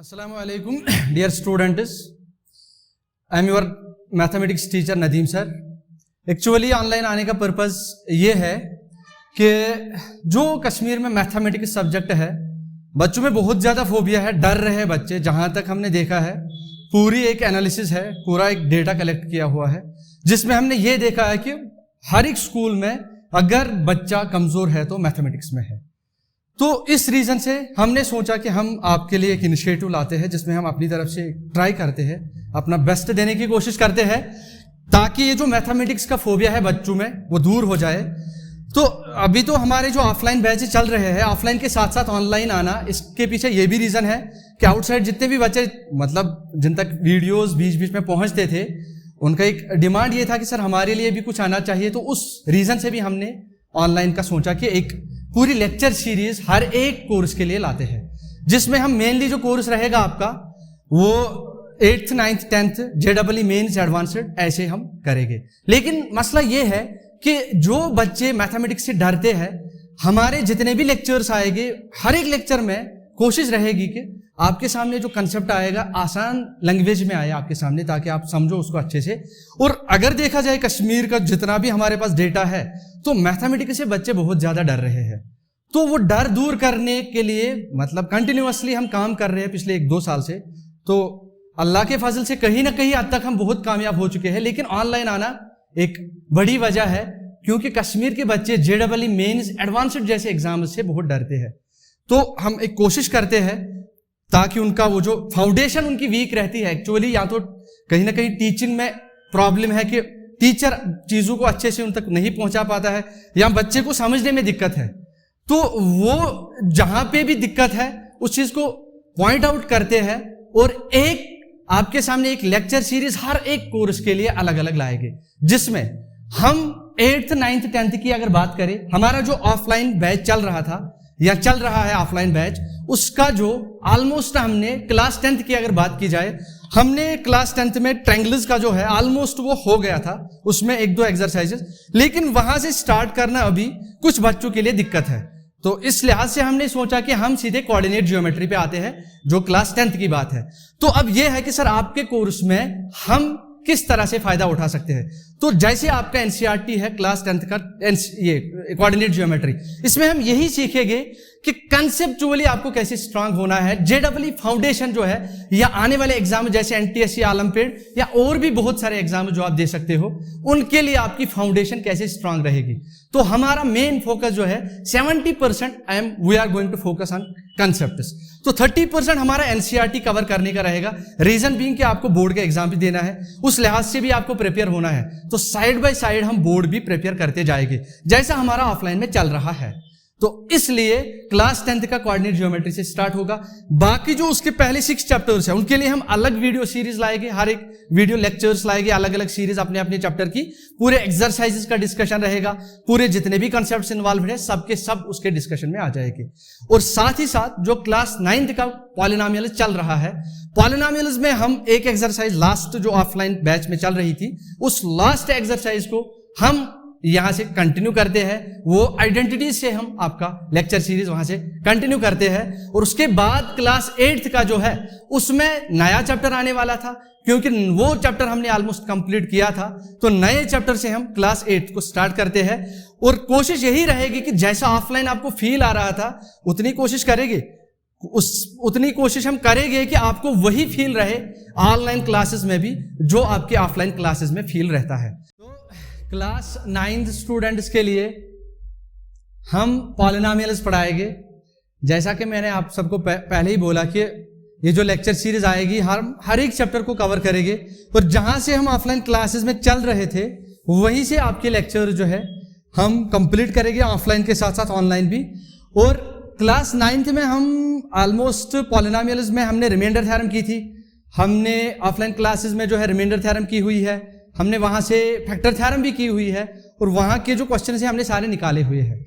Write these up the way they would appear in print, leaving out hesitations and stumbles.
अस्सलामु अलैकुम dear students, I am your mathematics teacher Nadeem sir. Actually online आने का पर्पस ये है कि जो कश्मीर में मैथमेटिक्स सब्जेक्ट है, बच्चों में बहुत ज़्यादा फोबिया है, डर रहे बच्चे। जहाँ तक हमने देखा है, पूरी एक एनालिसिस है, पूरा एक डेटा कलेक्ट किया हुआ है, जिसमें हमने ये देखा है कि हर एक स्कूल में अगर बच्चा कमज़ोर है तो मैथमेटिक्स में है। तो इस रीज़न से हमने सोचा कि हम आपके लिए एक इनिशिएटिव लाते हैं, जिसमें हम अपनी तरफ से ट्राई करते हैं, अपना बेस्ट देने की कोशिश करते हैं, ताकि ये जो मैथमेटिक्स का फोबिया है बच्चों में वो दूर हो जाए। तो अभी तो हमारे जो ऑफलाइन बैच चल रहे हैं, ऑफलाइन के साथ साथ ऑनलाइन आना, इसके पीछे ये भी रीज़न है कि आउटसाइड जितने भी बच्चे मतलब जिन तक वीडियोस बीच बीच में पहुंचते थे, उनका एक डिमांड ये था कि सर हमारे लिए भी कुछ आना चाहिए। तो उस रीज़न से भी हमने ऑनलाइन का सोचा कि एक पूरी लेक्चर सीरीज हर एक कोर्स के लिए लाते हैं, जिसमें हम मेनली जो कोर्स रहेगा आपका वो 8th 9th 10th JEE mains advanced ऐसे हम करेंगे। लेकिन मसला ये है कि जो बच्चे मैथमेटिक्स से डरते हैं, हमारे जितने भी लेक्चर्स आएंगे, हर एक लेक्चर में कोशिश रहेगी कि आपके सामने जो कंसेप्ट आएगा आसान लैंग्वेज में आए आपके सामने, ताकि आप समझो उसको अच्छे से। और अगर देखा जाए कश्मीर का जितना भी हमारे पास डेटा है, तो मैथमेटिक्स से बच्चे बहुत ज़्यादा डर रहे हैं। तो वो डर दूर करने के लिए मतलब कंटिन्यूअसली हम काम कर रहे हैं पिछले 1-2 साल से। तो अल्लाह के फजल से कहीं ना कहीं हद तक हम बहुत कामयाब हो चुके हैं। लेकिन ऑनलाइन आना एक बड़ी वजह है, क्योंकि कश्मीर के बच्चे JEE मेन्स एडवांस्ड जैसे एग्जाम से बहुत डरते हैं। तो हम एक कोशिश करते हैं ताकि उनका वो जो फाउंडेशन उनकी वीक रहती है, एक्चुअली या तो कहीं ना कहीं टीचिंग में प्रॉब्लम है कि टीचर चीज़ों को अच्छे से उन तक नहीं पहुंचा पाता है, या बच्चे को समझने में दिक्कत है। तो वो जहां पे भी दिक्कत है उस चीज़ को पॉइंट आउट करते हैं, और एक आपके सामने एक लेक्चर सीरीज हर एक कोर्स के लिए अलग अलग लाएंगे, जिसमें हम 8th 9th 10th की अगर बात करें, हमारा जो ऑफलाइन बैच चल रहा था या चल रहा है ऑफलाइन बैच, उसका जो ऑलमोस्ट हमने क्लास 10th की अगर बात की जाए, हमने क्लास 10th में ट्रायंगल्स का जो है ऑलमोस्ट वो हो गया था, उसमें 1-2 एक्सरसाइजेस। लेकिन वहां से स्टार्ट करना अभी कुछ बच्चों के लिए दिक्कत है। तो इस लिहाज से हमने सोचा कि हम सीधे कोऑर्डिनेट ज्योमेट्री पे आते हैं, जो क्लास 10th की बात है। तो अब यह है कि सर आपके कोर्स में हम किस तरह से फायदा उठा सकते हैं। तो जैसे आपका NCERT है क्लास 10th का, ये कोऑर्डिनेट ज्योमेट्री, इसमें हम यही सीखेंगे कि कंसेप्चुअली आपको कैसे स्ट्रांग होना है। JEE फाउंडेशन जो है, या आने वाले एग्जाम जैसे NTSC ओलंपियाड या और भी बहुत सारे एग्जाम जो आप दे सकते हो, उनके लिए आपकी फाउंडेशन कैसे स्ट्रांग रहेगी। तो हमारा मेन फोकस जो है 70% we are going to focus on concepts. तो 30% हमारा NCERT कवर करने का रहेगा। रीजन बीइंग कि आपको बोर्ड का एग्जाम भी देना है, उस लिहाज से भी आपको प्रिपेयर होना है। तो साइड बाय साइड हम बोर्ड भी प्रिपेयर करते जाएंगे, जैसा हमारा ऑफलाइन में चल रहा है। तो इसलिए क्लास 10th का कोऑर्डिनेट ज्योमेट्री से स्टार्ट होगा। बाकी जो उसके पहले 6 चैप्टर्स है, उनके लिए हम अलग वीडियो सीरीज लाएंगे, हर एक वीडियो लेक्चर्स लाएंगे, अलग अलग सीरीज अपने अपने चैप्टर की, पूरे एक्सरसाइजेस का डिस्कशन रहेगा, पूरे जितने भी कॉन्सेप्ट्स इन्वॉल्व है सबके सब उसके डिस्कशन में आ जाएंगे। और साथ ही साथ जो क्लास 9th का पॉलिनोमियल्स चल रहा है, पॉलिनोमियल्स में हम एक एक्सरसाइज लास्ट जो ऑफलाइन बैच में चल रही थी, उस लास्ट एक्सरसाइज को हम यहां से कंटिन्यू करते हैं। वो आइडेंटिटीज से हम आपका लेक्चर सीरीज वहां से कंटिन्यू करते हैं। और उसके बाद क्लास 8th का जो है, उसमें नया चैप्टर आने वाला था, क्योंकि वो चैप्टर हमने ऑलमोस्ट कंप्लीट किया था। तो नए चैप्टर से हम क्लास 8th को स्टार्ट करते हैं। और कोशिश यही रहेगी कि जैसा ऑफलाइन आपको फील आ रहा था, उतनी कोशिश करेंगे, उतनी कोशिश हम करेंगे कि आपको वही फील रहे ऑनलाइन क्लासेस में भी, जो आपके ऑफलाइन क्लासेस में फील रहता है। क्लास 9th स्टूडेंट्स के लिए हम पॉलिनोमियल्स पढ़ाएंगे। जैसा कि मैंने आप सबको पहले ही बोला कि ये जो लेक्चर सीरीज आएगी, हर एक चैप्टर को कवर करेंगे। और जहां से हम ऑफलाइन क्लासेस में चल रहे थे, वहीं से आपके लेक्चर जो है हम कंप्लीट करेंगे, ऑफलाइन के साथ साथ ऑनलाइन भी। और क्लास 9th में हम ऑलमोस्ट पॉलिनोमियल्स में हमने रिमाइंडर थ्योरम की थी, हमने ऑफलाइन क्लासेस में जो है रिमाइंडर थ्योरम की हुई है, हमने वहां से फैक्टर थ्योरम भी की हुई है, और वहां के जो क्वेश्चन है हमने सारे निकाले हुए हैं।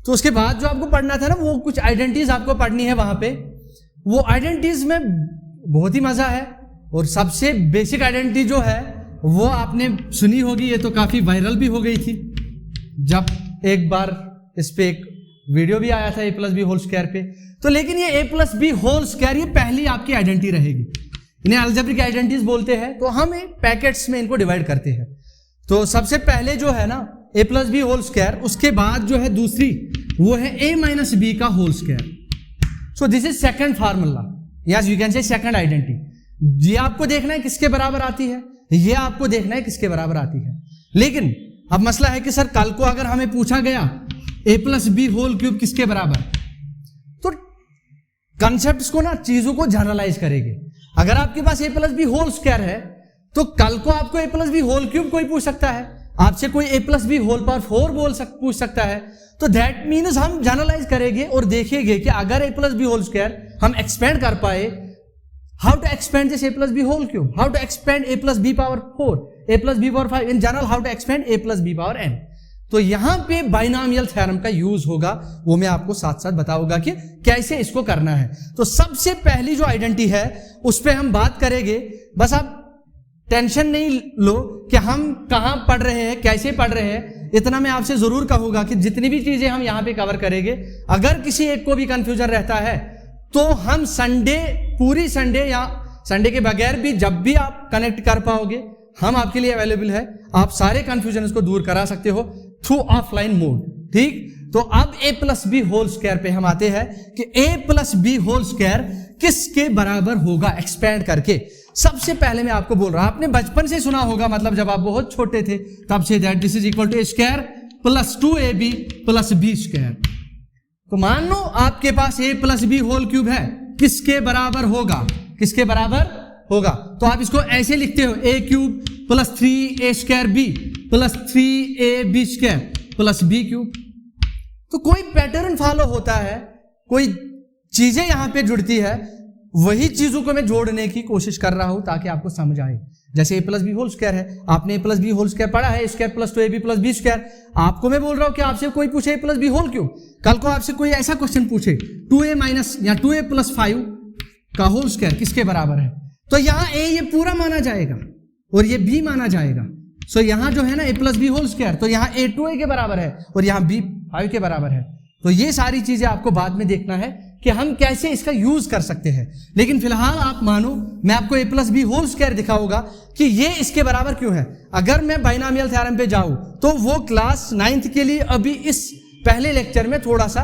तो उसके बाद जो आपको पढ़ना था ना, वो कुछ आइडेंटिटीज आपको पढ़नी है वहां पे। वो आइडेंटिटीज में बहुत ही मजा है। और सबसे बेसिक आइडेंटिटी जो है वो आपने सुनी होगी, ये तो काफी वायरल भी हो गई थी जब एक बार इस पे एक वीडियो भी आया था ए प्लस बी होल स्क्वायर पे। तो लेकिन ये ए प्लस बी होल स्क्वायर ये पहली आपकी आइडेंटिटी रहेगी, इन्हें अलजेब्रिक आइडेंटिटीज बोलते हैं। तो हम पैकेट्स में इनको डिवाइड करते हैं। तो सबसे पहले जो है ना a plus b whole square, उसके बाद जो है दूसरी वो है ए माइनस बी का whole square. So this is second formula, yes you can say second identity. ये आपको देखना है किसके बराबर आती है, ये आपको देखना है किसके बराबर आती है। लेकिन अब मसला है कि सर कल को अगर हमें पूछा गया ए प्लस बी होल क्यूब किसके बराबर, तो कंसेप्ट को ना चीजों को जनरलाइज करेंगे। अगर आपके पास a plus b whole square है तो कल को आपको ए प्लस बी होल क्यूब कोई पूछ सकता है, आपसे कोई ए प्लस बी होल पावर 4 पूछ सकता है। तो दैट मीन्स हम जनरलाइज करेंगे और देखेंगे कि अगर a plus b whole square हम एक्सपेंड कर पाए, how to expand this a plus b whole cube, how to expand a plus b power 4, a plus b power 5, in general how to expand a plus b power n। तो यहां पे binomial theorem का use होगा, वो मैं आपको साथ साथ बताऊंगा कि कैसे इसको करना है। तो सबसे पहली जो आइडेंटिटी है उस पर हम बात करेंगे। बस आप टेंशन नहीं लो कि हम कहां पढ़ रहे हैं, कैसे पढ़ रहे हैं, इतना मैं आपसे जरूर कहूंगा कि जितनी भी चीजें हम यहां पे कवर करेंगे, अगर किसी एक को भी कंफ्यूजन रहता है तो हम संडे, पूरी संडे या संडे के बगैर भी जब भी आप कनेक्ट कर पाओगे हम आपके लिए अवेलेबल है। आप सारे कंफ्यूजन को दूर करा सकते हो थ्रू ऑफलाइन मोड, ठीक। तो अब ए प्लस बी होल स्क्वायर पे हम आते हैं कि ए प्लस बी होल स्क्वायर किसके बराबर होगा एक्सपेंड करके। सबसे पहले मैं आपको बोल रहा हूं, आपने बचपन से सुना होगा, मतलब जब आप बहुत छोटे थे तब से, that this is equal to a square plus 2ab plus b square. तो मान लो आपके पास a plus b whole cube है, किसके बराबर होगा, किसके बराबर होगा। तो आप इसको ऐसे लिखते हो a cube plus 3a square b plus 3ab square plus b cube. तो कोई पैटर्न फॉलो होता है, कोई चीजें यहां पे जुड़ती है, वही चीजों को मैं जोड़ने की कोशिश कर रहा हूं ताकि आपको समझ आए। जैसे a plus b whole square है, आपने a plus b whole square पढ़ा है, square plus 2ab plus b square. आपको मैं बोल रहा हूं कि आपसे कोई पूछे ए प्लस बी होल क्यों, कल को आपसे कोई ऐसा क्वेश्चन पूछे 2a माइनस या 2a प्लस 5 का होल स्क्वायर किसके बराबर है, तो यहां ए ये पूरा माना जाएगा और ये बी माना जाएगा। सो यहां जो है ना a plus b whole square, तो यहां ए 2a के बराबर है और यहां बी 5 के बराबर है। तो ये सारी चीजें आपको बाद में देखना है कि हम कैसे इसका यूज कर सकते हैं। लेकिन फिलहाल आप मानो मैं आपको ए प्लस बी होल स्क्वायर दिखाऊंगा कि ये इसके बराबर क्यों है। अगर मैं बाइनोमियल थ्योरम पे जाऊं तो वो क्लास 9th के लिए अभी इस पहले लेक्चर में थोड़ा सा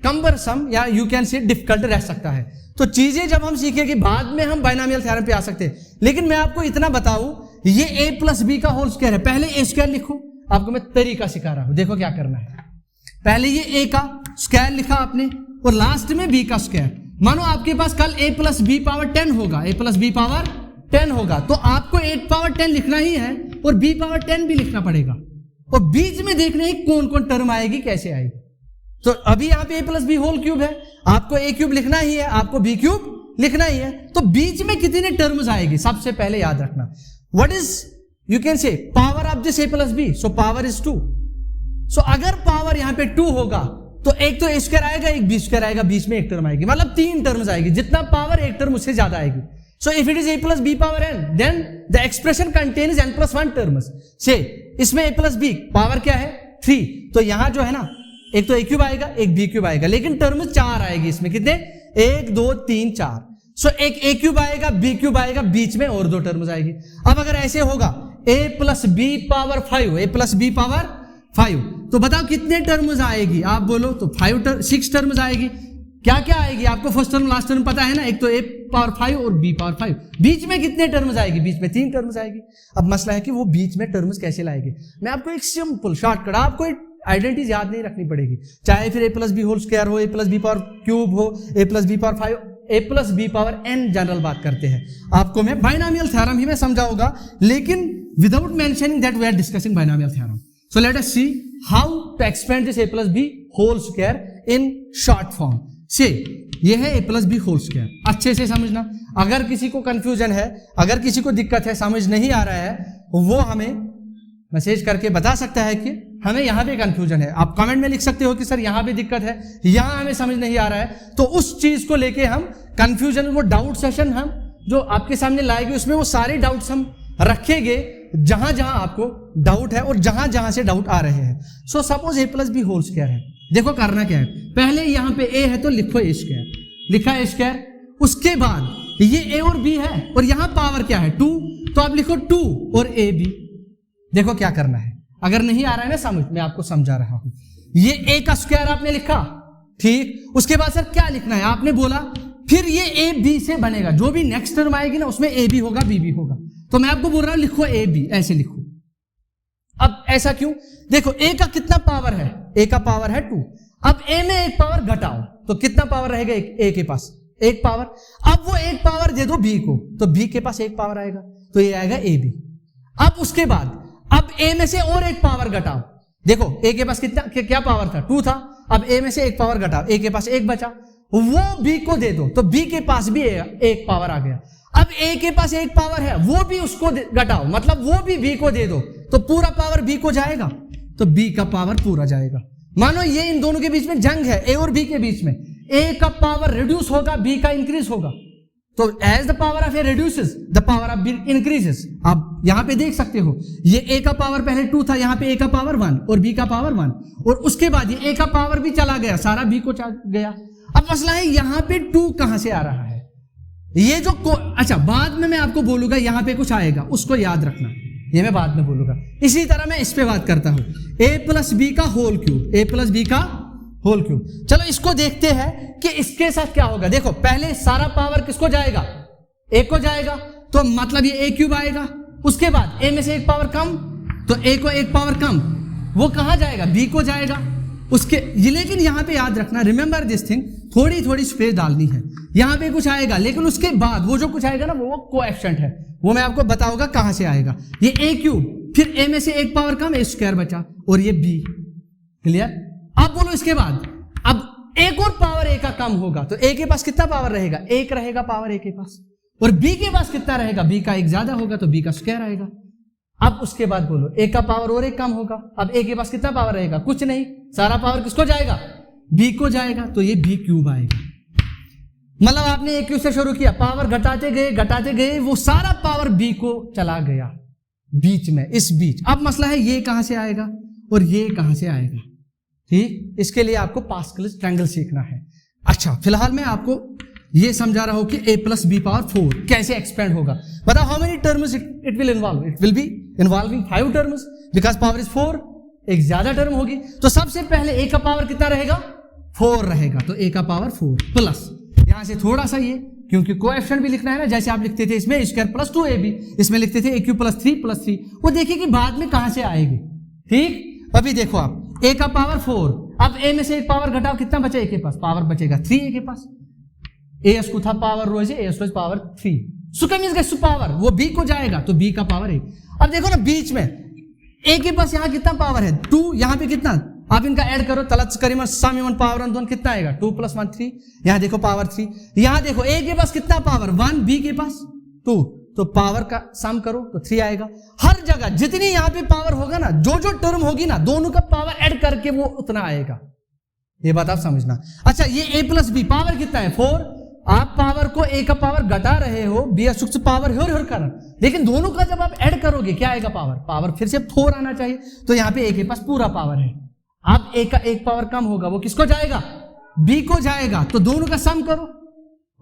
कम्बरसम या यू कैन से डिफिकल्ट रह सकता है। तो चीजें जब हम सीखेंगे बाद में हम बाइनोमियल थ्योरम पे आ सकते हैं। लेकिन मैं आपको इतना बताऊं, ये ए प्लस बी का होल स्क्वायर है, पहले ए स्क्वायर लिखो, आपको मैं तरीका सिखा रहा हूं, देखो क्या करना है। पहले ये ए का स्क्वायर लिखा आपने और लास्ट में बी का स्क्वायर। मानो आपके पास कल a प्लस बी पावर 10 होगा, a प्लस बी पावर 10 होगा, तो आपको 8 पावर 10 लिखना ही है और b पावर 10 भी लिखना पड़ेगा और बीच में देखना है कौन कौन टर्म आएगी, कैसे आएगी। तो अभी यहाँ पे a plus b whole cube है, आपको a क्यूब लिखना ही है, आपको b क्यूब लिखना ही है। तो बीच में कितने टर्म्स आएगी सबसे पहले याद रखना। What is you can say power of this a plus b, so power is 2। So अगर पावर यहाँ पे 2 होगा तो एक तो ए स्क्वायर आएगा, एक बी स्क्वायर आएगा, बीच में एक टर्म आएगी, मतलब 3 टर्म्स आएगी। जितना पावर एक टर्म उससे ज्यादा आएगी। So if it is a plus b power n, then the expression contains n plus 1 terms. से इसमें ए प्लस बी पावर क्या है 3, तो यहां जो है ना एक तो ए क्यूब आएगा, एक बी क्यूब आएगा, लेकिन टर्म 4 आएगी इसमें, कितने 1 2 3 4। सो एक ए क्यूब आएगा, बी क्यूब आएगा, बीच में और 2 टर्म्स आएगी। अब अगर ऐसे होगा a plus b power 5, a plus b power 5, तो बताओ कितने टर्म्स आएगी, आप बोलो तो 6 टर्म्स आएगी। क्या क्या आएगी आपको फर्स्ट टर्म लास्ट टर्म पता है ना, एक तो a पावर 5 और b पावर 5, बीच में कितने टर्म्स आएगी, बीच में 3 टर्म्स आएगी। अब मसला है कि वो बीच में टर्म्स कैसे लाएंगे। मैं आपको एक सिंपल शॉर्टकट, आपको आइडेंटिटी याद नहीं रखनी पड़ेगी, चाहे फिर a plus b whole square हो, a plus b power cube हो, a plus b power 5, a plus b power n, general बात करते हैं। आपको मैं बाइनोमियल थ्योरम ही में समझाऊंगा, लेकिन without mentioning that we are discussing binomial theorem. So let us see how to expand this a plus b whole square in short form. से ये है a plus b whole square, अच्छे से समझना। अगर किसी को कंफ्यूजन है, अगर किसी को दिक्कत है, समझ नहीं आ रहा है, वो हमें मैसेज करके बता सकता है कि हमें यहाँ पे कंफ्यूजन है। आप कमेंट में लिख सकते हो कि सर यहाँ पे दिक्कत है, यहाँ हमें समझ नहीं आ रहा है। तो उस चीज को लेके हम कंफ्यूजन, वो डाउट सेशन हम जो आपके सामने लाएंगे, उसमें वो सारे डाउट्स हम रखेंगे जहां जहां आपको डाउट है और जहां जहां से डाउट आ रहे हैं। सो सपोज ए प्लस बी होल स्क्वायर है, देखो करना क्या है, पहले यहां पे ए है तो लिखो ए स्क्वायर, लिखा ए स्क्वायर, उसके बाद ये ए और बी है और यहां पावर क्या है 2, तो आप लिखो 2 और ए बी। देखो क्या करना है, अगर नहीं आ रहा है ना समझ, मैं आपको समझा रहा हूं। ये ए का स्क्वायर आपने लिखा, ठीक, उसके बाद सर क्या लिखना है आपने बोला, फिर ये ए बी से बनेगा, जो भी नेक्स्ट टर्म आएगी ना उसमें ए बी होगा बी भी होगा, तो मैं आपको बोल रहा हूं लिखो ए बी, ऐसे लिखो। अब ऐसा क्यों, देखो ए का कितना पावर है, ए का पावर है 2, अब ए में एक पावर घटाओ तो कितना पावर रहेगा ए के पास, एक पावर, अब वो एक पावर दे दो बी को तो बी के पास एक पावर आएगा, तो ये आएगा ए बी। अब उसके बाद अब ए में से और एक पावर घटाओ, देखो ए के पास कितना क्या पावर था 2 था, अब ए में से एक पावर घटाओ, ए के पास एक बचा, वो बी को दे दो तो बी के पास भी एक पावर आ गया। अब ए के पास एक पावर है वो भी उसको घटाओ, मतलब वो भी बी को दे दो तो पूरा पावर बी को जाएगा, तो बी का पावर पूरा जाएगा। मानो ये इन दोनों के बीच में जंग है, ए और बी के बीच में, ए का पावर रिड्यूस होगा बी का इंक्रीज होगा, तो as the power of a reduces the power of b increases. आप यहां पे देख सकते हो ये ए का पावर पहले 2 था, यहां पे ए का पावर 1 और बी का पावर 1, और उसके बाद ये ए का पावर भी चला गया, सारा बी को गया। अब मसला है यहां पे 2 कहां से आ रहा है, ये जो अच्छा बाद में मैं आपको बोलूंगा यहां पे कुछ आएगा उसको याद रखना, ये मैं बाद में बोलूंगा। इसी तरह मैं इस पे बात करता हूं, ए प्लस बी का होल क्यूब, ए प्लस बी का होल क्यूब। चलो इसको देखते हैं कि इसके साथ क्या होगा। देखो पहले सारा पावर किसको जाएगा, ए को जाएगा, तो मतलब ये ए क्यूब आएगा, उसके बाद ए में से एक पावर कम तो ए को एक पावर कम, वो कहां जाएगा बी को जाएगा उसके, लेकिन यहां पे याद रखना, रिमेंबर दिस थिंग, थोड़ी थोड़ी स्पेस डालनी है, यहां पे कुछ आएगा लेकिन उसके बाद वो जो कुछ आएगा ना वो कोएफिशिएंट है, वो मैं आपको बताऊंगा कहां से आएगा। ये ए क्यूब, फिर ए में से एक पावर कम, ए स्क्वायर बचा, और ये बी, क्लियर। अब बोलो इसके बाद अब एक और पावर ए का कम होगा तो ए के पास कितना पावर रहेगा, एक रहेगा पावर ए के पास, और बी के पास कितना रहेगा, बी का एक ज्यादा होगा तो बी का स्क्वायर आएगा। अब उसके बाद बोलो ए का पावर और एक कम होगा, अब ए के पास कितना पावर रहेगा, कुछ नहीं, सारा पावर किसको जाएगा, बी को जाएगा, तो ये बी क्यूब आएगा। मतलब आपने ए क्यूब से शुरू किया, पावर घटाते गए वो सारा पावर बी को चला गया बीच में, इस बीच। अब मसला है ये कहां से आएगा और ये कहां से आएगा, ठीक, इसके लिए आपको पास्कल्स ट्रायंगल सीखना है। अच्छा फिलहाल मैं आपको ये समझा रहा हूं कि a प्लस बी पावर 4 कैसे एक्सपेंड होगा। बताओ how many terms it will involve, it will be involving 5 terms because power is 4, एक ज्यादा टर्म होगी। तो सबसे पहले a का पावर कितना रहेगा 4 रहेगा, तो a का पावर 4 प्लस यहां से थोड़ा सा ये, क्योंकि कोएफिशिएंट भी लिखना है ना, जैसे आप लिखते थे इसमें स्क्वायर प्लस 2ab, इसमें लिखते थे a क्यूब प्लस 3, वो देखिए कि बाद में कहां से आएगी, ठीक। अभी देखो आप a का पावर 4, अब a में से एक पावर घटाओ, कितना बचा a के पास, पावर बचेगा 3 a के पास, a को था पावर रोज a रोज पावर 3, सो पावर वो b को जाएगा तो b का पावर 1। अब देखो ना बीच में a के पास यहाँ कितना पावर है 2, यहाँ पे कितना, आप इनका ऐड करो, तलत करीमन सम इवन पावर 1 कितना आएगा 2 + 1 3, यहाँ देखो पावर 3, यहाँ देखो a के पास कितना पावर 1, b के पास 2, तो पावर का सम करो तो 3 आएगा। हर जगह जितनी यहाँ पे पावर होगा ना, जो जो टर्म होगी ना, दोनों का पावर ऐड करके वो उतना आएगा, ये बात आप समझना। अच्छा ये a प्लस बी पावर कितना है 4, आप पावर को a का पावर घटा रहे हो, b सूक्ष्म पावर हो कर, लेकिन दोनों का जब आप ऐड करोगे क्या आएगा, पावर फिर से 4 आना चाहिए, तो यहाँ पे a के पास पूरा पावर है। अब a का एक पावर कम होगा, वो किसको जाएगा, b को जाएगा, तो दोनों का सम करो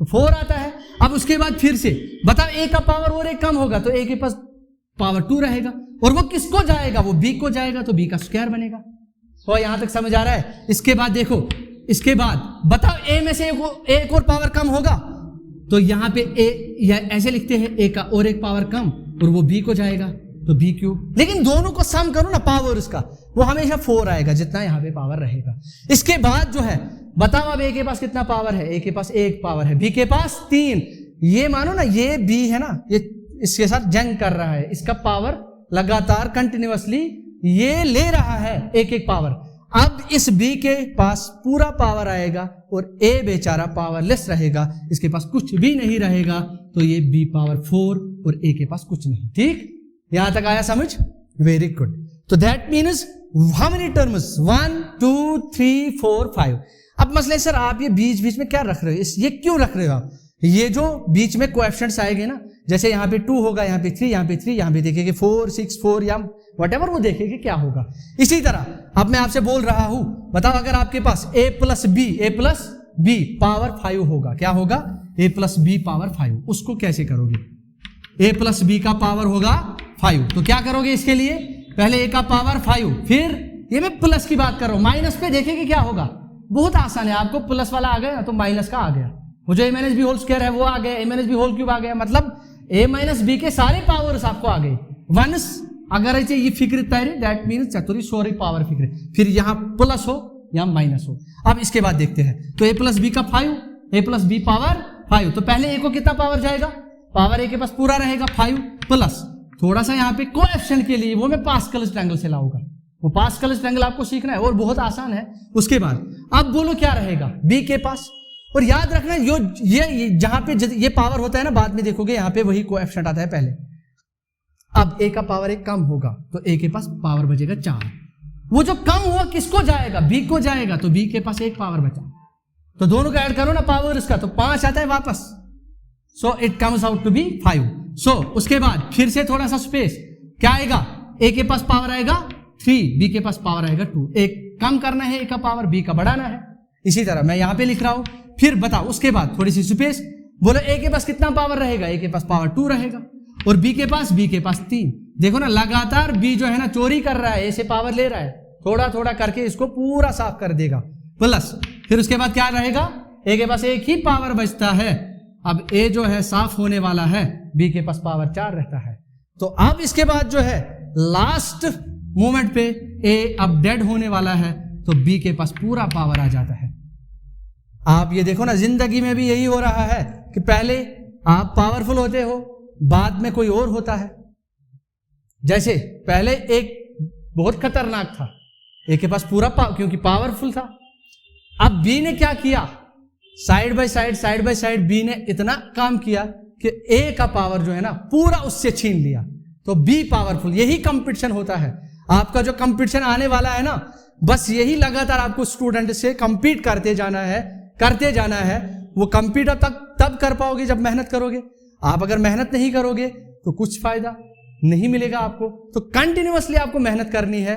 तो 4 आता है। अब उसके बाद फिर से बताओ a का पावर और एक कम होगा तो a के पास पावर 2 रहेगा, और वो किसको जाएगा, वो b को जाएगा, तो b का स्क्वायर बनेगा। तो यहां तक समझ आ रहा है। इसके बाद देखो, इसके बाद बताओ a में से एक और पावर कम होगा, तो यहाँ पे a या ऐसे लिखते हैं a का और एक पावर कम, और वो b को जाएगा तो b क्यूब, लेकिन दोनों को सम करो ना पावर उसका, वो हमेशा 4 आएगा जितना यहाँ पे पावर रहेगा। इसके बाद जो है बताओ अब a के पास कितना पावर है, a के पास 1 पावर है, b के पास 3, ये मानो ना ये b है ना, ये इसके साथ जंग कर रहा है, इसका पावर लगातार कंटिन्यूअसली ये ले रहा है एक पावर। अब इस b के पास पूरा पावर आएगा और a बेचारा पावरलेस रहेगा, इसके पास कुछ भी नहीं रहेगा, तो ये b पावर 4 और a के पास कुछ नहीं, ठीक। यहां तक आया समझ, वेरी गुड। तो that means how many terms 1 2 3 4 5। अब मसले सर आप ये बीच बीच में क्या रख रहे हो, ये क्यों रख रहे हो आप, ये जो बीच में कोएफिशिएंट्स आएंगे ना, जैसे यहाँ पे 2 होगा, यहाँ पे 3, यहाँ पे 3, यहाँ पे देखेंगे 4, 6, 4 या व्हाटएवर वो देखेंगे क्या होगा। इसी तरह अब मैं आपसे बोल रहा हूं, बताओ अगर आपके पास a प्लस बी पावर 5 होगा, क्या होगा? a प्लस बी पावर 5, उसको कैसे करोगे? a प्लस बी का पावर होगा 5, तो क्या करोगे इसके लिए? पहले a का पावर 5, फिर ये मैं प्लस की बात कर रहा हूं, माइनस पे देखेंगे क्या होगा। बहुत आसान है, आपको प्लस वाला आ गया तो माइनस का आ गया, वो जो a minus b whole square है वो आ गया, a minus b whole cube आ गया, मतलब a माइनस बी के सारे पावर्स आपको आ गए। वंस अगर ऐसे ये फिक्र तैरे that mean Chaturi sorry power फिक्र, फिर यहाँ प्लस हो या माइनस हो। अब इसके बाद देखते हैं, तो a प्लस बी का 5, a प्लस बी पावर 5, तो पहले a को कितना पावर जाएगा? पावर a के पास पूरा रहेगा 5 प्लस थोड़ा सा यहाँ पे कोएफिशिएंट के लिए वो मैं पास्कल ट्रायंगल से लाऊंगा, वो पास्कल ट्रायंगल आपको सीखना है और बहुत आसान है। उसके बाद अब बोलो क्या रहेगा b के पास, और याद रखना ये जहां पे ये पावर होता है ना, बाद में देखोगे यहाँ पे वही कोएफिशिएंट आता है पहले। अब a का पावर 1 कम होगा तो a के पास पावर बचेगा 4, वो जो कम हुआ किसको जाएगा? b को जाएगा, तो b के पास 1 पावर बचा, तो दोनों का ऐड करो ना पावर इसका, तो 5 आता है वापस, so it comes out to be 5। सो उसके बाद फिर से थोड़ा सा स्पेस, क्या आएगा? a के पास पावर आएगा 3, b के पास पावर आएगा 2, एक कम करना है a का पावर, b का बढ़ाना है। इसी तरह मैं यहां पे लिख रहा हूं, फिर बताओ उसके बाद थोड़ी सी स्पेस, बोलो a के पास कितना पावर रहेगा? a के पास पावर 2 रहेगा, और b के पास 3। देखो ना लगातार b जो है ना चोरी कर रहा है, a से पावर ले रहा है, थोड़ा थोड़ा करके इसको पूरा साफ कर देगा, प्लस फिर उसके बाद क्या रहेगा? a के पास 1 ही पावर बचता है, अब a जो है साफ होने वाला है, b के पास पावर 4 रहता है। तो अब इसके बाद जो है लास्ट मोमेंट पे a अब डेड होने वाला है, तो b के पास पूरा पावर आ जाता है। आप ये देखो ना, जिंदगी में भी यही हो रहा है कि पहले आप पावरफुल होते हो, बाद में कोई और होता है। जैसे पहले एक बहुत खतरनाक था, ए के पास पूरा क्योंकि पावरफुल था। अब बी ने क्या किया? साइड बाय साइड बी ने इतना काम किया कि ए का पावर जो है ना पूरा उससे छीन लिया, तो बी पावरफुल। यही कंपटीशन होता है, आपका जो कंपटीशन आने वाला है ना, बस यही लगातार आपको स्टूडेंट से कंपीट करते जाना है। वो कंपीट तब कर पाओगे जब मेहनत करोगे। आप अगर मेहनत नहीं करोगे तो कुछ फायदा नहीं मिलेगा आपको। तो कंटिन्यूअसली आपको मेहनत करनी है।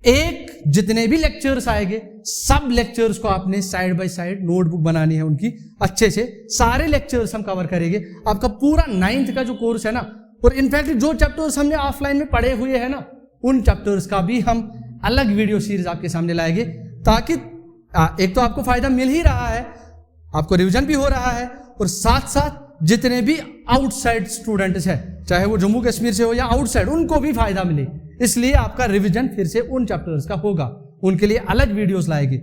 एक जितने भी लेक्चर्स आएंगे सब लेक्चर्स को आपने साइड बाय साइड नोटबुक बनानी है उनकी, अच्छे से सारे लेक्चर्स हम कवर करेंगे। आपका पूरा 9th का जो कोर्स है ना, और इनफैक्ट जो चैप्टर्स हमने ऑफलाइन में पढ़े हुए हैं ना, उन चैप्टर्स का भी हम अलग वीडियो सीरीज आपके सामने लाएंगे, ताकि एक तो आपको फायदा मिल ही रहा है, आपको रिवीजन भी हो रहा है, और साथ साथ जितने भी आउटसाइड स्टूडेंट्स हैं, चाहे वो जम्मू कश्मीर से हो या आउटसाइड, उनको भी फायदा मिले। इसलिए आपका रिवीजन फिर से उन चैप्टर्स का होगा, उनके लिए अलग वीडियोस लाएंगे।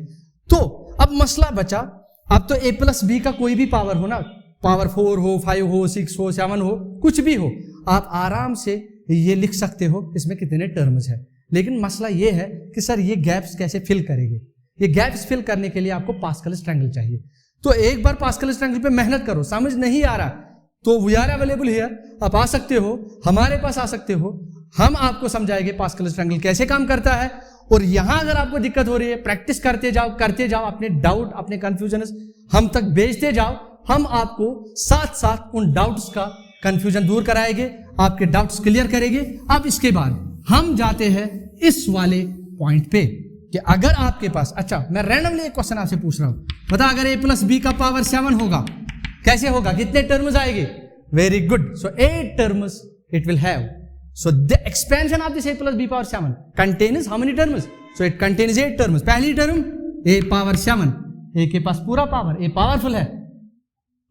तो अब मसला बचा, अब तो a प्लस बी का कोई भी पावर हो ना, पावर 4 हो, 5 हो, 6 हो, 7 हो, कुछ भी हो, आप आराम से ये लिख सकते हो इसमें कितने टर्म्स है। लेकिन मसला ये है कि सर ये गैप्स कैसे फिल करेंगे? ये गैप्स फिल करने के लिए आपको पास्कल ट्रायंगल चाहिए। तो एक बार पास्कल ट्रायंगल पे मेहनत करो, समझ नहीं आ रहा तो वी आर अवेलेबल हियर, आप आ सकते हो, हमारे पास आ सकते हो, हम आपको समझाएंगे पास्कल ट्रायंगल कैसे काम करता है। और यहां अगर आपको दिक्कत हो रही है, प्रैक्टिस करते जाओ, अपने डाउट, अपने कंफ्यूजन हम तक भेजते जाओ, हम आपको साथ साथ उन डाउट्स का कंफ्यूजन दूर कराएंगे, आपके डाउट्स क्लियर करेंगे। अब इसके बाद हम जाते हैं इस वाले पॉइंट पे कि अगर आपके पास, अच्छा मैं रैंडमली एक क्वेश्चन आपसे पूछ रहा हूं, बता अगर a प्लस बी का पावर 7 होगा, कैसे होगा, कितने टर्म्स आएंगे? Very good, so 8 terms it will have. So the expansion of this a plus b power 7 contains how many terms? So it contains 8 terms. पहली टर्म a पावर 7, a के पास पूरा power, a powerful है।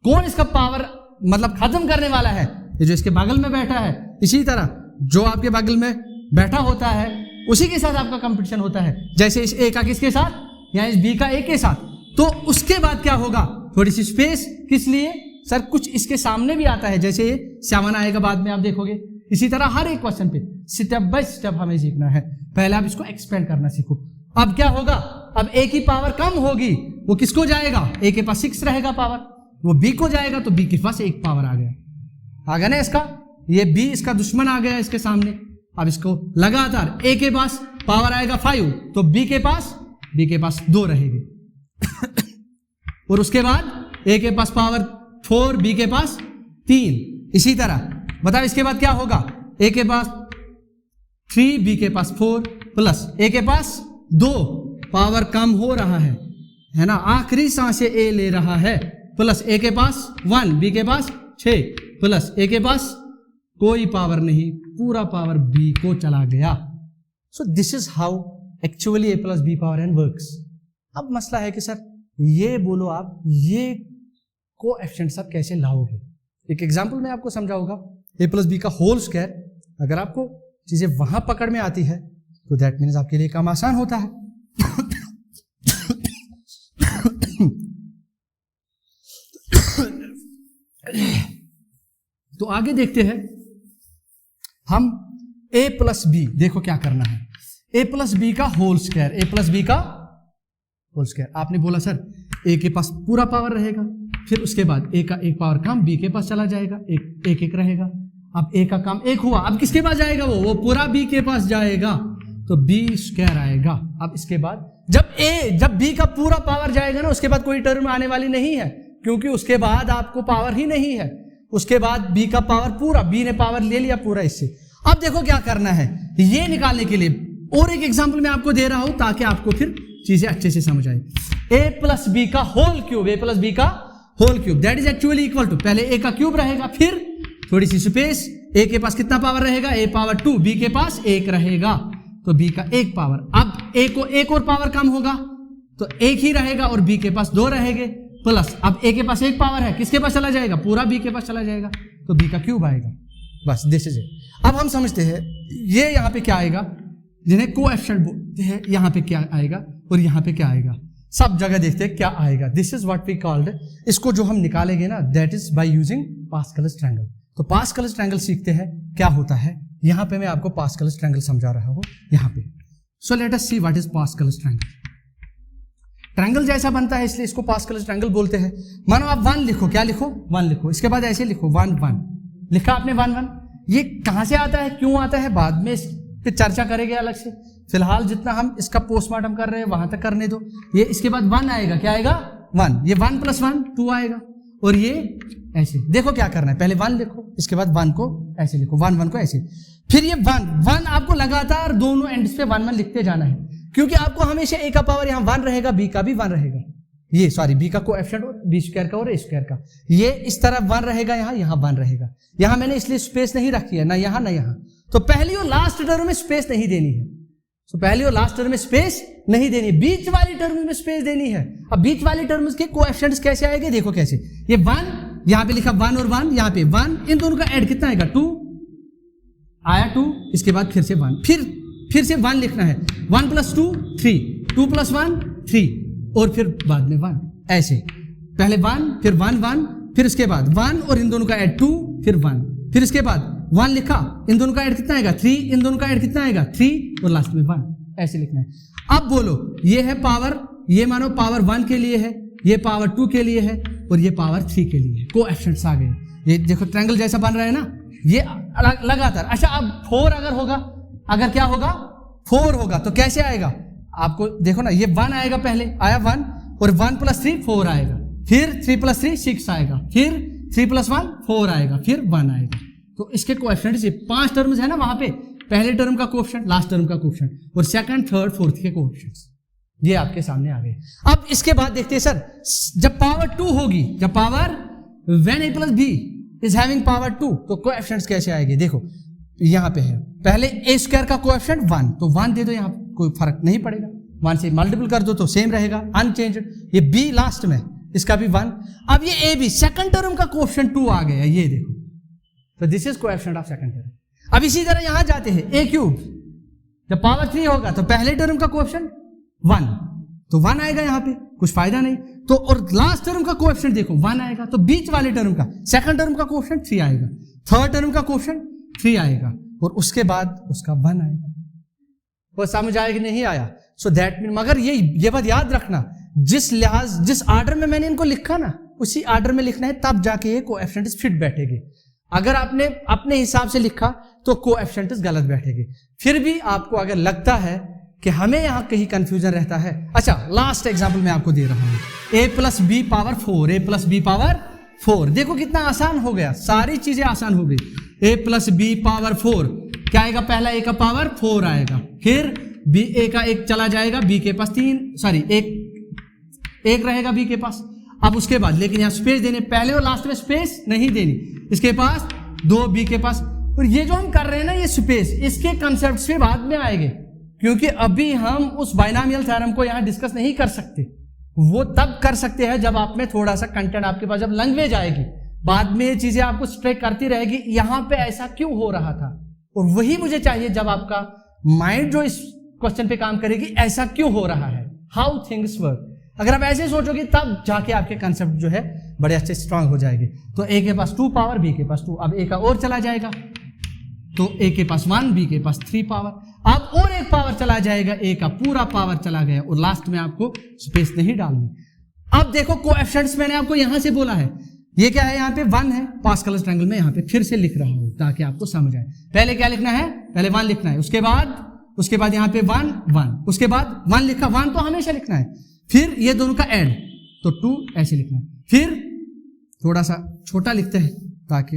कौन इसका power मतलब खत्म करने वाला है? ये जो इसके बगल में बैठा है। इसी तरह जो आपके बगल में बैठा होता है उसी के साथ आपका कंपटीशन होता है, जैसे इस a का किसके साथ, या इस b का a के साथ। तो उसके बाद क्या होगा, थोड़ी सी स्पेस, किस लिए सर? कुछ इसके सामने भी आता है, जैसे 7 आएगा बाद में, आप देखोगे। इसी तरह हर एक क्वेश्चन पे स्टेप बाय स्टेप हमें सीखना है। पहले आप इसको एक्सपेंड करना सीखो। अब क्या होगा, अब a की पावर कम होगी, वो किसको जाएगा? a के पास 6 रहेगा पावर, वो b को जाएगा, तो b के पास 1 पावर आ गया ना इसका, ये b इसका दुश्मन आ गया इसके सामने। अब इसको लगातार a के पास पावर आएगा 5, तो b के पास 2 रहेगी और उसके बाद a के पास पावर 4, b के पास 3। इसी तरह बताओ इसके बाद क्या होगा, ए के पास 3, बी के पास 4 प्लस ए के पास 2, पावर कम हो रहा है ना, आखिरी सांस ए ले रहा है, प्लस ए के पास 1, बी के पास 6 प्लस ए के पास कोई पावर नहीं, पूरा पावर बी को चला गया। So this is how actually a plus b power n works. अब मसला है कि सर ये बोलो आप ये कोएफिशिएंट्स आप कैसे लाओगे। एक एग्जांपल में आपको समझाऊंगा, ए प्लस बी का होल स्क्वायर, अगर आपको चीजें वहां पकड़ में आती है तो दैट मीन्स आपके लिए काम आसान होता है। तो आगे देखते हैं हम a प्लस बी, देखो क्या करना है, a प्लस बी का whole square, a plus b का होल स्क्वायर। आपने बोला सर a के पास पूरा पावर रहेगा, फिर उसके बाद a का एक पावर कम b के पास चला जाएगा, एक रहेगा। अब a का काम 1 हुआ, अब किसके पास जाएगा, वो पूरा b के पास जाएगा, तो b स्क्वायर आएगा। अब इसके बाद जब b का पूरा पावर जाएगा ना, उसके बाद कोई टर्म आने वाली नहीं है, क्योंकि उसके बाद आपको पावर ही नहीं है, उसके बाद b का पावर पूरा, b ने पावर ले लिया पूरा इससे। अब देखो क्या करना है, ये निकालने के लिए और एक एग्जांपल मैं आपको दे रहा हूं ताकि आपको फिर चीजें अच्छे से समझ आए। a प्लस बी का whole cube, a plus b का whole cube that is actually equal to, पहले a का क्यूब रहेगा, फिर थोड़ी सी स्पेस, a के पास कितना पावर रहेगा, a पावर 2, b के पास 1 रहेगा, तो b का 1 पावर। अब a को एक और पावर कम होगा तो 1 ही रहेगा और b के पास 2 रहेंगे, प्लस अब a के पास 1 पावर है, किसके पास चला जाएगा, पूरा b के पास चला जाएगा, तो b का क्यूब आएगा। बस दिस इज इट। अब हम समझते हैं ये यहाँ पे क्या आएगा, जिन्हें कोएफिशिएंट बोलते हैं, यहाँ पे क्या आएगा और यहाँ पे क्या आएगा, सब जगह देखते हैं क्या आएगा। This is what we called, इसको जो हम निकालेंगे ना that is by using Pascal's triangle. तो पास्कल्स ट्रायंगल सीखते हैं क्या होता है, यहाँ पे मैं आपको पास्कल्स ट्रायंगल समझा रहा हूँ यहाँ पे। So let us see what is Pascal's triangle. Triangle जैसा बनता है इसलिए इसको पास्कल्स ट्रायंगल बोलते हैं। मानो आप 1 लिखो, क्या लिखो, 1 लिखो, इसके बाद ऐसे लिखो 1 1, लिखा आपने 1 1। ये कहां से आता है, क्यों आता है, बाद में इस पे चर्चा करेंगे अलग से, फिलहाल जितना हम इसका पोस्टमार्टम कर रहे हैं वहां तक करने दो। ये इसके बाद 1 आएगा, क्या आएगा 1, ये 1 + 1 2 आएगा, और ये ऐसे। देखो क्या करना है, पहले 1 लिखो, इसके बाद 1 को ऐसे लिखो, 1 1 को ऐसे, फिर ये 1 1 आपको लगातार दोनों एंड्स पे 1 1 लिखते जाना है, क्योंकि आपको हमेशा a का पावर यहाँ 1 रहेगा, b का भी 1 रहेगा, ये सॉरी b का कोएफिशिएंट और b स्क्वायर का और a स्क्वायर का, ये इस तरह 1 रहेगा, यहाँ 1 रहेगा। यहाँ मैंने इसलिए स्पेस नहीं रखी है, ना यहाँ ना यहाँ, तो पहली और लास्ट टर्म में स्पेस नहीं देनी है, तो पहली और लास्ट टर्म में स्पेस नहीं देनी, बीच वाली टर्म में स्पेस देनी है। अब बीच वाली टर्म्स के कोएफिशिएंट्स कैसे आएंगे, देखो कैसे, ये 1 यहाँ पे लिखा 1 और 1, यहाँ पे 1, इन दोनों का ऐड कितना आएगा 2 आया 2, इसके बाद फिर से 1, फिर से 1 लिखना है, 1 + 2 3, 2 + 1 3, और फिर बाद में 1, ऐसे पहले 1 फिर 1 1, फिर इसके बाद 1 और इन दोनों का ऐड 2 फिर 1, फिर इसके बाद 1 लिखा, इन दोनों का ऐड कितना आएगा 3, इन दोनों का ऐड कितना आएगा 3, और लास्ट में 1, ऐसे लिखना है। अब बोलो ये है पावर, ये मानो पावर 1 के लिए है, ये पावर 2 के लिए है, और ये पावर 3 के लिए है। कोएफिशिएंट्स आ गए, ये देखो ट्रायंगल जैसा बन रहा है ना, ये लगातार। अच्छा अब 4 अगर होगा, अगर क्या होगा 4 होगा तो कैसे आएगा, आपको देखो ना, ये 1 आएगा, पहले आया 1, और 1 + 3 4 आएगा, फिर 3 + 3 6 आएगा, फिर 3 + 1 4 आएगा, फिर 1 आएगा। तो इसके कोएफिशिएंट्स, ये 5 टर्म्स है ना वहां पे, पहले टर्म का कोएफिशिएंट, लास्ट टर्म का कोएफिशिएंट, और सेकंड थर्ड फोर्थ के कोएफिशिएंट्स ये आपके सामने आ गए। अब इसके बाद देखते हैं सर, जब पावर 2 होगी, जब power when a + b is having power 2, तो कोएफिशिएंट्स कैसे आएंगे, देखो यहाँ पे है, पहले a स्क्वायर का कोएफिशिएंट 1, तो 1 दे दो, यहाँ कोई फर्क नहीं पड़ेगा, 1 से मल्टीपल कर दो तो सेम रहेगा अनचेंज्ड। ये b लास्ट में, इसका भी 1। अब ये a b सेकंड टर्म का कोएफिशिएंट 2 आ गया, ये देखो, तो this is coefficient of second term. अब इसी तरह यहां जाते हैं, a³ जब पावर 3 होगा तो पहले टर्म का कोएफिशिएंट 1, तो 1 आएगा, यहाँ पे कुछ फायदा नहीं, तो और लास्ट टर्म का कोएफिशिएंट देखो 1 आएगा, तो बीच वाले टर्म का, सेकंड टर्म का कोएफिशिएंट 3 आएगा, थर्ड टर्म का कोएफिशिएंट 3 आएगा, और उसके बाद उसका 1 आएगा। वो समझ आया कि नहीं आया? सो दैट मीन, मगर ये बात याद रखना, जिस ऑर्डर में मैंने इनको लिखा ना, उसी ऑर्डर में लिखना है, तब जाके ये कोएफिशिएंट्स फिट बैठेंगे। अगर आपने अपने हिसाब से लिखा तो कोएफिशिएंट्स गलत बैठेंगे। फिर भी आपको अगर लगता है कि हमें यहां कहीं कंफ्यूजन रहता है, अच्छा लास्ट एग्जांपल मैं आपको दे रहा हूं, a + b power 4, a + b power 4, देखो कितना आसान हो गया, सारी चीजें आसान हो गई। ए प्लस बी पावर 4 क्या आएगा, पहला ए का पावर 4 आएगा, फिर बी ए का एक चला जाएगा, बी के पास एक रहेगा बी के पास। अब उसके बाद लेकिन यहाँ स्पेस देने, पहले और लास्ट में स्पेस नहीं देनी, इसके पास 2 बी के पास। और ये जो हम कर रहे हैं ना ये स्पेस, इसके कंसेप्ट से बाद में आएंगे, क्योंकि अभी हम उस बाइनोमियल थ्योरम को यहाँ डिस्कस नहीं कर सकते। वो तब कर सकते हैं जब आप में थोड़ा सा कंटेंट आपके पास, जब लैंग्वेज आएगी, बाद में ये चीजें आपको स्ट्रेक करती रहेगी, यहाँ पे ऐसा क्यों हो रहा था। और वही मुझे चाहिए जब आपका माइंड जो इस क्वेश्चन पे काम करेगी, ऐसा क्यों हो रहा है, हाउ थिंग्स वर्क। अगर आप ऐसे सोचोगे तब जाके आपके कंसेप्ट जो है बड़े अच्छे स्ट्रांग हो जाएंगे। तो ए के पास 2 पावर, बी के पास 2, अब ए का और चला जाएगा, तो ए के पास 1, बी के पास 3 पावर, अब और एक पावर चला जाएगा, ए का पूरा पावर चला गया, और लास्ट में आपको स्पेस नहीं डालनी। अब देखो कोएफिशिएंट्स मैंने आपको यहां से बोला है, ये क्या है, यहाँ पे 1 है, पास्कल्स ट्रायंगल में यहाँ पे फिर से लिख रहा हूं ताकि आपको समझ आए। पहले क्या लिखना है, पहले 1 लिखना है, उसके बाद यहाँ पे 1 1, उसके बाद 1 लिखा, 1 तो हमेशा लिखना है, फिर ये दोनों का ऐड, तो 2 ऐसे लिखना है, फिर थोड़ा सा छोटा लिखते हैं ताकि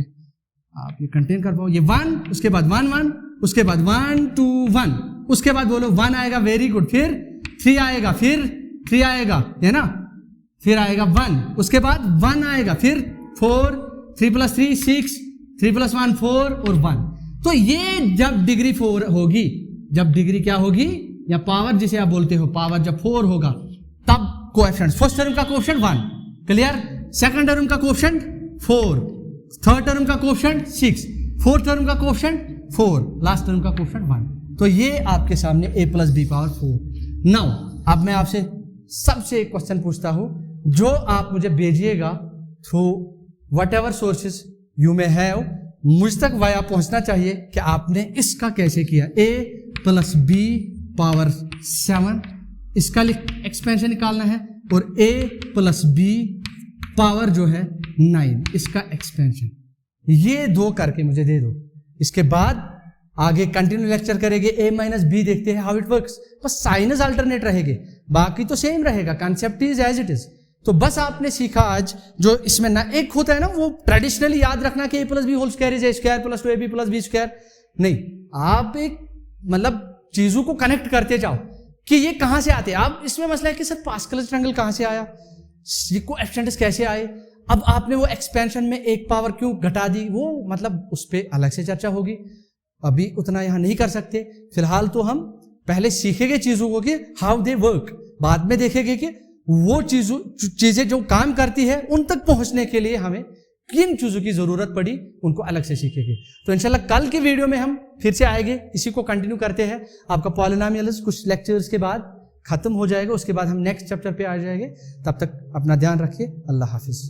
आप ये कंटेन कर पाओ, ये 1, उसके बाद 1 1, उसके बाद 1 2 1, उसके बाद बोलो 1 आएगा, वेरी गुड, फिर 3 आएगा, फिर 3 आएगा, है ना, फिर आएगा 1, उसके बाद 1 आएगा, फिर 4, 3 + 3 6, 3 + 1 4 और 1। तो ये जब डिग्री 4 होगी, जब डिग्री क्या होगी, या पावर जिसे आप बोलते हो, पावर जब 4 होगा तब कोएफिशिएंट, फर्स्ट टर्म का कोएफिशिएंट 1, क्लियर, सेकंड टर्म का कोएफिशिएंट 4, थर्ड टर्म का कोएफिशिएंट 6, फोर्थ टर्म का कोएफिशिएंट 4, लास्ट टर्म का कोएफिशिएंट 1। तो ये आपके सामने a + b पावर 4। नाउ अब मैं आपसे सबसे एक क्वेश्चन पूछता हूं, जो आप मुझे भेजिएगा through whatever sources you may have, मुझ तक वाया पहुंचना चाहिए कि आपने इसका कैसे किया, a + b पावर 7, इसका एक्सपेंशन निकालना है, और a + b पावर जो है 9, इसका एक्सपेंशन, ये 2 करके मुझे दे दो। इसके बाद आगे कंटिन्यू लेक्चर करेंगे, a - b देखते हैं हाउ इट वर्क्स, बस साइनस अल्टरनेट रहेंगे, बाकी तो सेम रहेगा, concept is as it is. तो बस आपने सीखा आज, जो इसमें ना एक होता है ना, वो ट्रेडिशनली याद रखना कि a + b whole square is a square + 2ab + b square, नहीं, आप एक मतलब चीजों को कनेक्ट करते जाओ कि ये कहां से आते हैं। आप इसमें मसला है कि सर पास्कल्स ट्रायंगल कहां से आया, कोएफिशिएंट्स कैसे आए, अब आपने वो एक्सपेंशन में एक पावर क्यों घटा दी, वो मतलब उस पर अलग से चर्चा होगी, अभी उतना यहां नहीं कर सकते। फिलहाल तो हम पहले सीखेंगे चीजों को कि हाउ दे वर्क, बाद में देखेंगे कि वो चीजें जो काम करती है उन तक पहुंचने के लिए हमें किन चीजों की जरूरत पड़ी, उनको अलग से सीखेंगे। तो इंशाल्लाह कल की वीडियो में हम फिर से आएंगे, इसी को कंटिन्यू करते हैं। आपका पॉलिनोमियल्स कुछ लेक्चर्स के बाद खत्म हो जाएगा, उसके बाद हम नेक्स्ट चैप्टर पे आ जाएंगे। तब तक अपना ध्यान रखिए, अल्लाह हाफिज।